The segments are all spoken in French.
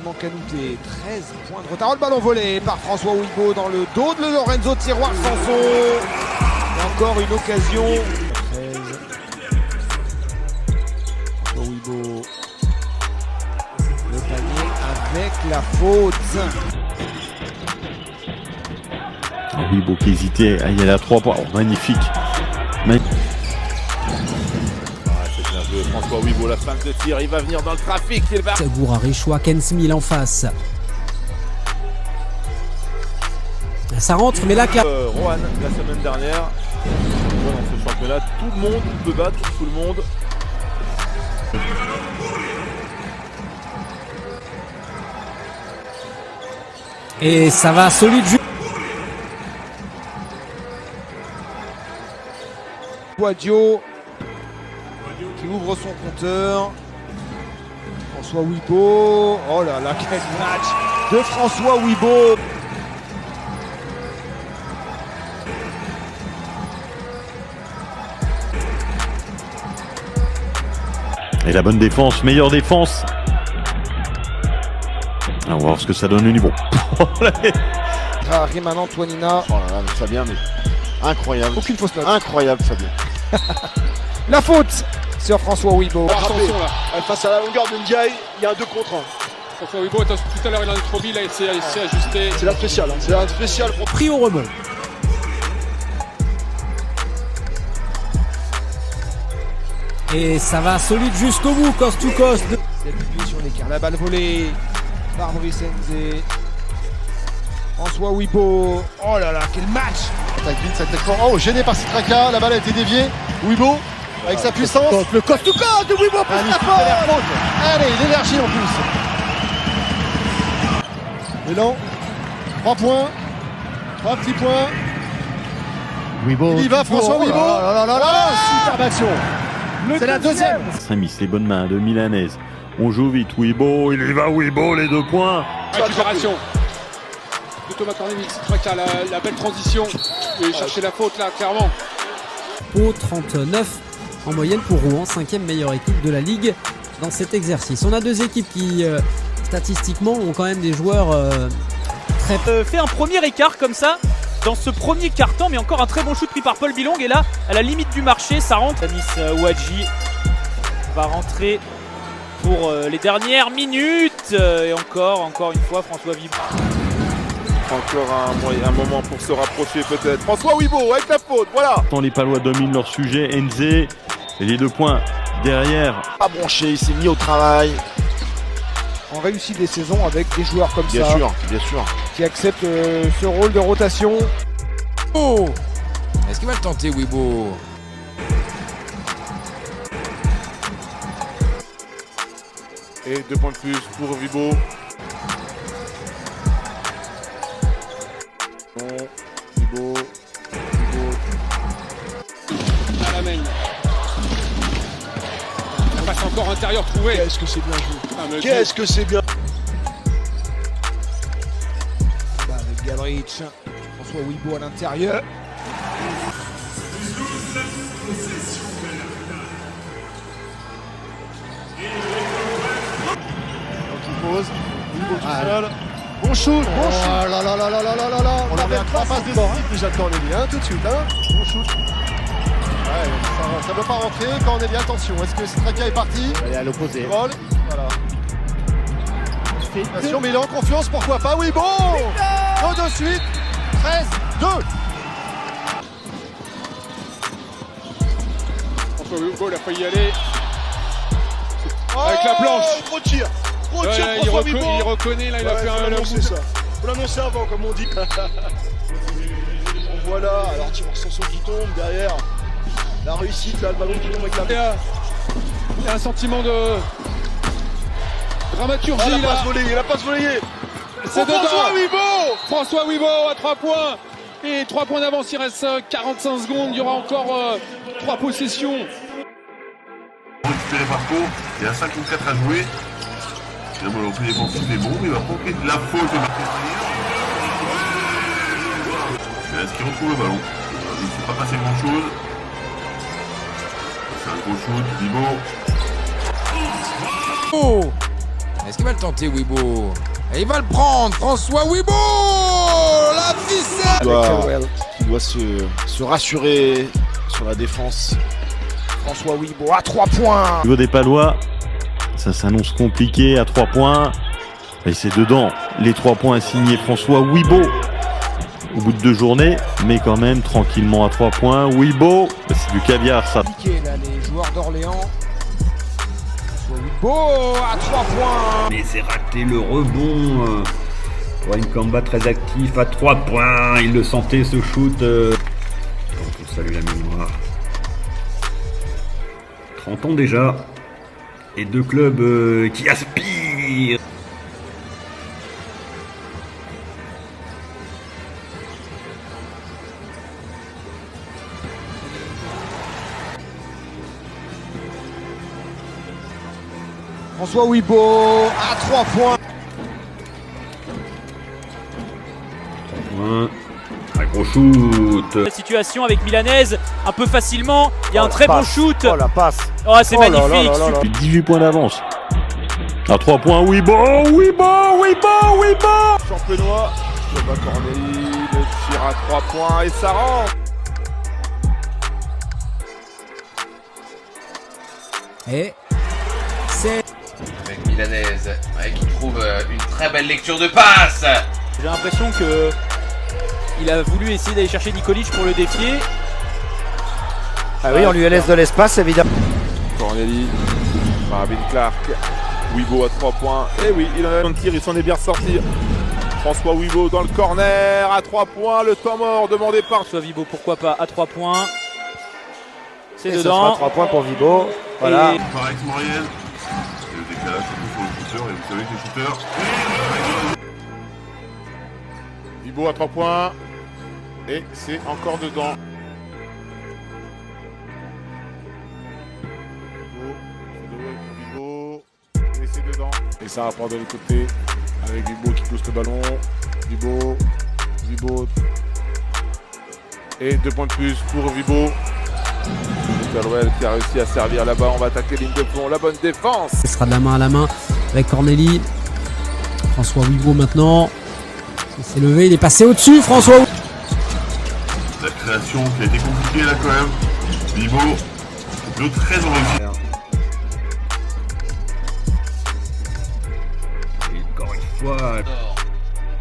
Canouté, 13 points de retard. Oh, le ballon volé par François Ouibo dans le dos de Lorenzo Tiroir Sanson. Et encore une occasion. 13. François Ouibo. Le panier avec la faute. Ouibo qui hésitait à y aller à 3 points. Oh, magnifique. François Ouibo, la fin de tir, il va venir dans le trafic, il va... Bourari choix Ken Smith en face. Ça rentre, mais là... Rohan, la semaine dernière, dans ce championnat, tout le monde peut battre tout le monde. Et ça va solide. Guadio qui ouvre son compteur. François Ouibo. Oh là là, quel match de François Ouibo. Et la bonne défense, meilleure défense. On va voir ce que ça donne au niveau. Riemann Antoinina. Oh là là, Fabien, mais incroyable. Aucune fausse note. Incroyable, Fabien. La faute sur François Ouibo. Attention là, face à la longueur de Ndiaye, il y a un 2 contre 1. François Ouibo, tout à l'heure il en est trop mis, là il s'est ajusté. C'est la spéciale, c'est la spéciale. Pris au rebond. Et ça va solide jusqu'au bout, coast to coast. Il y a du sur l'écart. La balle volée par Bricenze. François Ouibo. Oh là là, quel match. Attaque vite, ça attaque fort. Oh, gêné par Citraca, la balle a été déviée. Ouibo, avec sa puissance. Le coast to coast de Ouibo pour la faute. Allez, l'énergie en plus. Élan, 3 points. 3 petits points. Ouibo. Il y va, François Ouibo. Oh là là là là, superbe action. C'est la deuxième. Samis, les bonnes mains de Milanaise. On joue vite. Ouibo, il y va, Ouibo, les 2 points. Récupération de Thomas Cornelius, c'est vrai qu'il y a la belle transition. Il chercher la faute là, clairement. Au 39 en moyenne pour Rouen, 5e meilleure équipe de la Ligue dans cet exercice. On a deux équipes qui, statistiquement, ont quand même des joueurs très... fait un premier écart comme ça dans ce premier quart-temps, mais encore un très bon shoot pris par Paul Bilong. Et là, à la limite du marché, ça rentre. Anis Ouadji va rentrer pour les dernières minutes. Et encore une fois, François Ouibo. Encore un moment pour se rapprocher peut-être. François Ouibo avec la faute, voilà. Quand les Palois dominent leur sujet, Enze, et les 2 points derrière. Pas bronché, il s'est mis au travail. On réussit des saisons avec des joueurs comme Bien ça. sûr, Qui acceptent ce rôle de rotation. Oh, est-ce qu'il va le tenter, Ouibo? Et 2 points de plus pour Ouibo. Ouibo. À la main. La passe encore intérieur trouvé. Qu'est-ce que c'est bien joué. Ah, mais Qu'est-ce que c'est bien. Bah, avec Galrich. François Ouibo à l'intérieur. Donc il pose. Ouibo tout seul. Bon shoot, bon shoot. Oh là là là là là là là là. On en met à 3 passes décisives déjà de Cornélie, hein, tout de suite. Hein. Bon shoot. Ouais, ça ne peut pas rentrer. Cornélie, attention. Est-ce que Citraca est parti? Elle est à l'opposé. Voilà. Attention, mais il est en confiance, pourquoi pas? Oui, bon. 2 de suite. 13-2. François Ouibo, il a failli y aller. Avec la planche. Gros tir. Gros tir, Ouais, François Ouibo. il reconnaît, là, il a fait un l'annoncer ça. Faut l'annoncer avant, comme on dit. Voilà, alors tu vois Sanson qui tombe derrière. La réussite, là, le ballon qui tombe avec la... Il y a un sentiment de dramaturgie, Ah, la là. passe volée, la passe volée. C'est dedans. François Ouibo. François Ouibo à 3 points. Et 3 points d'avance, il reste 45 secondes. Il y aura encore 3 possessions. Récupéré par Pau, il y a 5 ou 4 à jouer. Le ballon plus défensif est bon, il va profiter de la faute de Maître. Est-ce qu'il retrouve le ballon? Il ne s'est pas passé grand chose. C'est un gros shoot, Bibo. Oh, Est-ce qu'il va le tenter, Wibo? Et il va le prendre, François Wibo. La ficelle. Il doit se rassurer sur la défense. François Wibo à 3 points. Au niveau des Palois, ça s'annonce compliqué à 3 points. Et c'est dedans. Les 3 points signés François Wibo. Au bout de 2 journées, mais quand même tranquillement à 3 points. Wibo, c'est du caviar ça. Là, les joueurs d'Orléans. Wibo à 3 points. Mais c'est raté le rebond. Wankamba très actif à 3 points. Il le sentait ce shoot. On salue la mémoire. 30 ans déjà. Et 2 clubs qui aspirent. François Wibo à 3 points. Un gros shoot. La situation avec Milanaise un peu facilement. Il y a un très bon shoot. Oh la passe. Oh, c'est magnifique. 18 points d'avance. À 3 points, Wibo. Champenois, Thomas Corneli, le tir à 3 points et ça rentre. Et c'est Avec Milanaise, qui trouve une très belle lecture de passe. J'ai l'impression que il a voulu essayer d'aller chercher Nikolic pour le défier. Ah oui, on lui laisse de l'espace, évidemment. Corneli, Marvin Clark, Wibo à 3 points. Et oui, il en a un tir, il s'en est bien sorti. François Wibo dans le corner à 3 points. Le temps mort demandé par François Wibo, pourquoi pas à 3 points. C'est Et dedans. ce sera 3 points pour Wibo. Voilà. Et Pareil que Moriel. Et le décalage surtout sur le shooter. Et vous savez que les shooters. Wibo à 3 points. Et c'est encore dedans. Wibo. Et c'est dedans. Et ça rapporte de l'autre côté. Avec Wibo qui pousse le ballon. Wibo. Et 2 points de plus pour Wibo. Calwell qui a réussi à servir là-bas. On va attaquer ligne de fond. La bonne défense. Ce sera de la main à la main avec Corneli. François Wibo maintenant. Il s'est levé, il est passé au-dessus. François Wibo. La création qui a été compliquée là quand même. Wibo, de très en réussite. Encore une fois.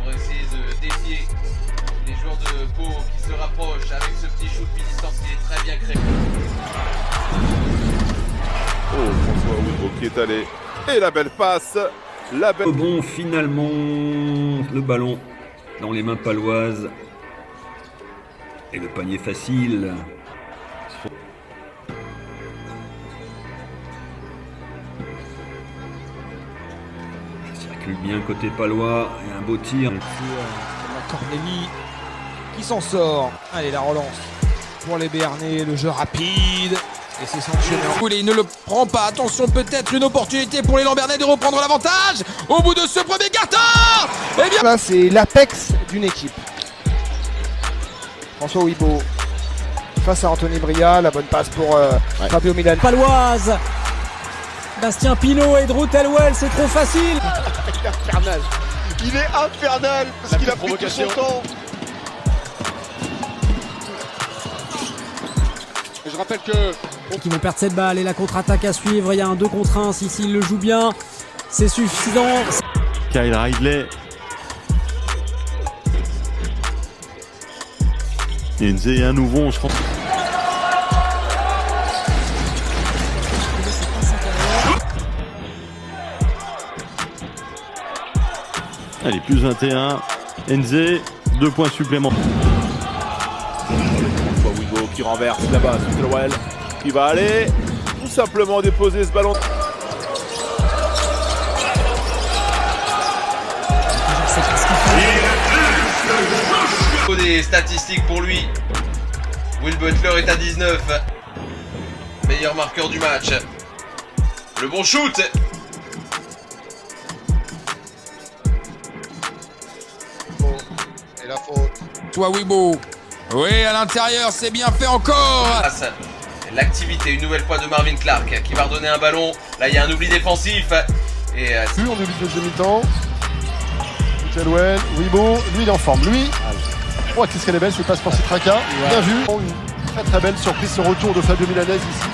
Pour essayer de défier les joueurs de Pau qui se rapprochent avec ce petit shoot mi-distance qui est très bien créé. Oh, François Wibo qui est allé. Et la belle passe. La belle. Bon, finalement, le ballon dans les mains paloises. Et le panier facile. Ça circule bien côté palois. Et un beau tir. Corneli qui s'en sort. Allez, la relance pour les Béarnais. Le jeu rapide. Et c'est sanctionné. Il ne le prend pas. Attention, peut-être une opportunité pour les Lambernais de reprendre l'avantage au bout de ce premier carton. Eh bien, Là, c'est l'apex d'une équipe. François Wibo face à Anthony Bria. La bonne passe pour Fabio Milan. Paloise. Bastien Pinot et Drew Telwell, c'est trop facile. Il est infernal. Il est infernal parce qu'il a pris tout son temps. Et je rappelle que Qui vont perdre cette balle et la contre-attaque à suivre. Il y a un 2 contre 1. Si il le joue bien, c'est suffisant. Kyle Ridley. Et à nouveau, on se rend. Allez, plus 21. Enze, 2 points supplémentaires. François Wibo qui renverse là-bas. C'est Calwell qui va aller tout simplement déposer ce ballon. des statistiques pour lui. Will Butler est à 19. Meilleur marqueur du match. Le bon shoot. Et la faute. Toi Wibo. Oui, à l'intérieur, c'est bien fait encore. L'activité une nouvelle fois de Marvin Clark qui va redonner un ballon. Là, il y a un oubli défensif. Et Plus on début de deuxième mi-temps. Telwell, Wibo, lui il est en forme. Lui, oh qu'est-ce qu'elle est belle, c'est passe pour Citraca. Bien vu. Une très très belle surprise, ce retour de Fabio Milanese ici.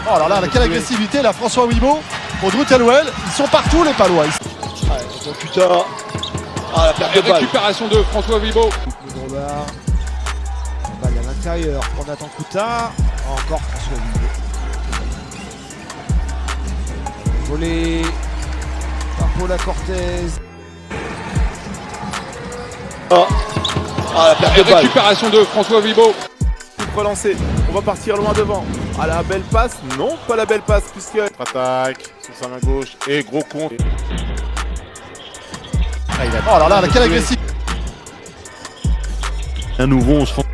Oh alors là, quelle agressivité là, François Wibo pour Drew Telwell. Ils sont partout les Palois. Putain. Ah, la perte de balle. Récupération de François Wibo. Robert. Balle à l'intérieur pour Nathan Couta. Encore François Wibo. Volé par Paula Cortez. Ah, la perte de balle. Récupération de François Wibo. Relancé, on va partir loin devant. Ah, la belle passe? Non, pas la belle passe puisque attaque sur sa main gauche et gros compte. Oh alors là, quelle agressivité. À nouveau, on se rend